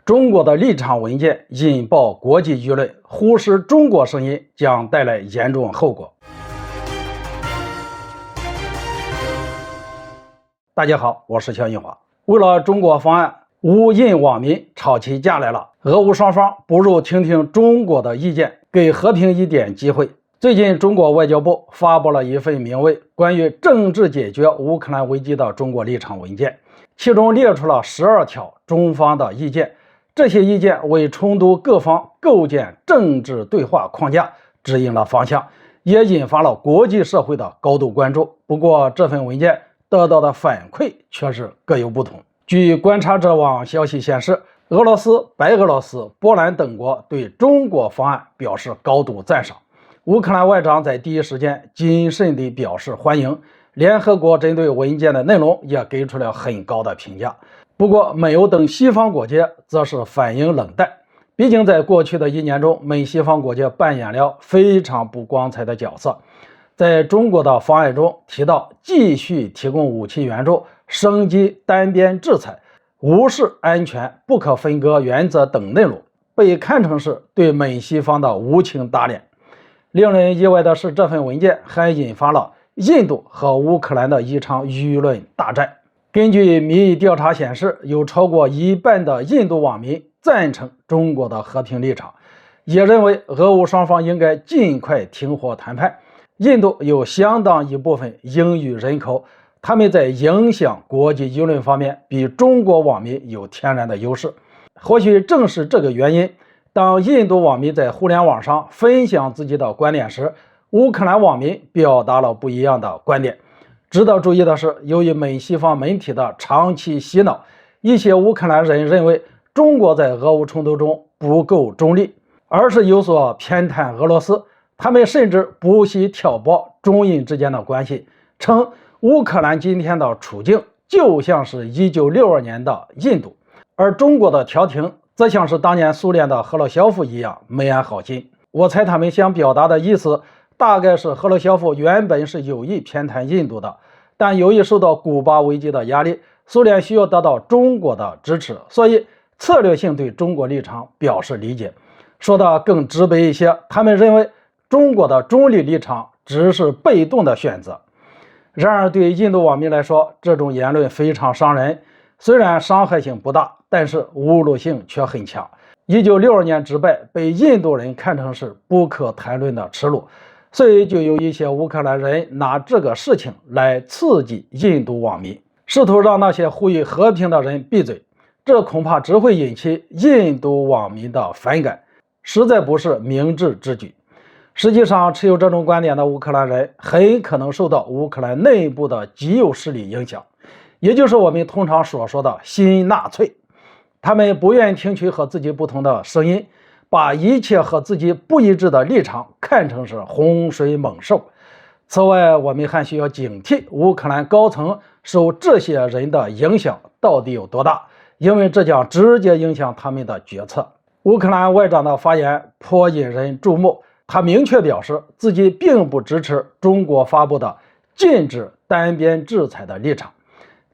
中国的立场文件引爆国际舆论，忽视中国声音将带来严重后果。大家好，我是肖印华。为了中国方案，乌印网民吵起架来了。俄乌双方不如听听中国的意见，给和平一点机会。最近，中国外交部发布了一份名为《关于政治解决乌克兰危机的中国立场文件》，其中列出了12条中方的意见。这些意见为冲突各方构建政治对话框架指引了方向，也引发了国际社会的高度关注。不过，这份文件得到的反馈却是各有不同。据观察者网消息显示，俄罗斯、白俄罗斯、波兰等国对中国方案表示高度赞赏。乌克兰外长在第一时间谨慎地表示欢迎，联合国针对文件的内容也给出了很高的评价。不过，美欧等西方国家则是反应冷淡。毕竟，在过去的1年中，美西方国家扮演了非常不光彩的角色。在中国的方案中提到，继续提供武器援助、升级单边制裁、无视安全不可分割原则等内容，被看成是对美西方的无情打脸。令人意外的是，这份文件还引发了印度和乌克兰的一场舆论大战。根据民意调查显示，有超过一半的印度网民赞成中国的和平立场，也认为俄乌双方应该尽快停火谈判。印度有相当一部分英语人口，他们在影响国际舆论方面比中国网民有天然的优势。或许正是这个原因，当印度网民在互联网上分享自己的观点时，乌克兰网民表达了不一样的观点。值得注意的是，由于美西方媒体的长期洗脑，一些乌克兰人认为中国在俄乌冲突中不够中立，而是有所偏袒俄罗斯。他们甚至不惜挑拨中印之间的关系，称乌克兰今天的处境就像是1962年的印度，而中国的调停则像是当年苏联的赫鲁晓夫一样没安好心。我猜他们想表达的意思大概是赫鲁晓夫原本是有意偏袒印度的，但由于受到古巴危机的压力，苏联需要得到中国的支持，所以策略性对中国立场表示理解。说的更直白一些，他们认为中国的中立立场只是被动的选择。然而，对印度网民来说，这种言论非常伤人。虽然伤害性不大，但是侮辱性却很强。1962年之败被印度人看成是不可谈论的耻辱，所以就有一些乌克兰人拿这个事情来刺激印度网民，试图让那些呼吁和平的人闭嘴。这恐怕只会引起印度网民的反感，实在不是明智之举。实际上，持有这种观点的乌克兰人很可能受到乌克兰内部的极右势力影响，也就是我们通常所说的新纳粹。他们不愿意听取和自己不同的声音，把一切和自己不一致的立场看成是洪水猛兽。此外，我们还需要警惕乌克兰高层受这些人的影响到底有多大，因为这将直接影响他们的决策。乌克兰外长的发言颇引人注目，他明确表示自己并不支持中国发布的禁止单边制裁的立场。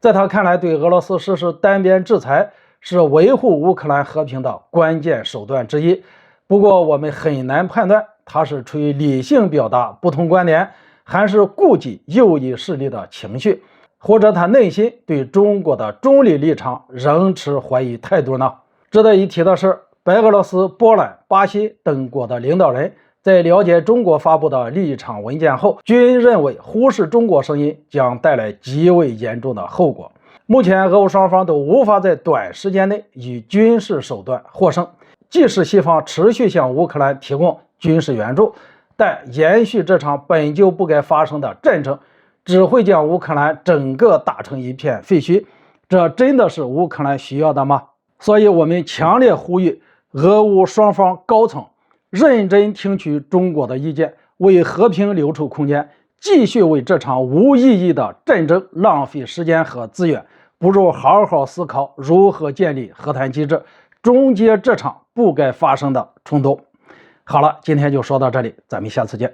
在他看来，对俄罗斯实施单边制裁是维护乌克兰和平的关键手段之一。不过，我们很难判断他是出于理性表达不同观点，还是顾及右翼势力的情绪，或者他内心对中国的中立立场仍持怀疑态度呢？值得一提的是，白俄罗斯、波兰、巴西等国的领导人在了解中国发布的立场文件后，均认为忽视中国声音将带来极为严重的后果。目前，俄乌双方都无法在短时间内以军事手段获胜。即使西方持续向乌克兰提供军事援助，但延续这场本就不该发生的战争，只会将乌克兰整个打成一片废墟。这真的是乌克兰需要的吗？所以我们强烈呼吁俄乌双方高层认真听取中国的意见，为和平留出空间，继续为这场无意义的战争浪费时间和资源，不如好好思考如何建立和谈机制，终结这场不该发生的冲突。好了，今天就说到这里，咱们下次见。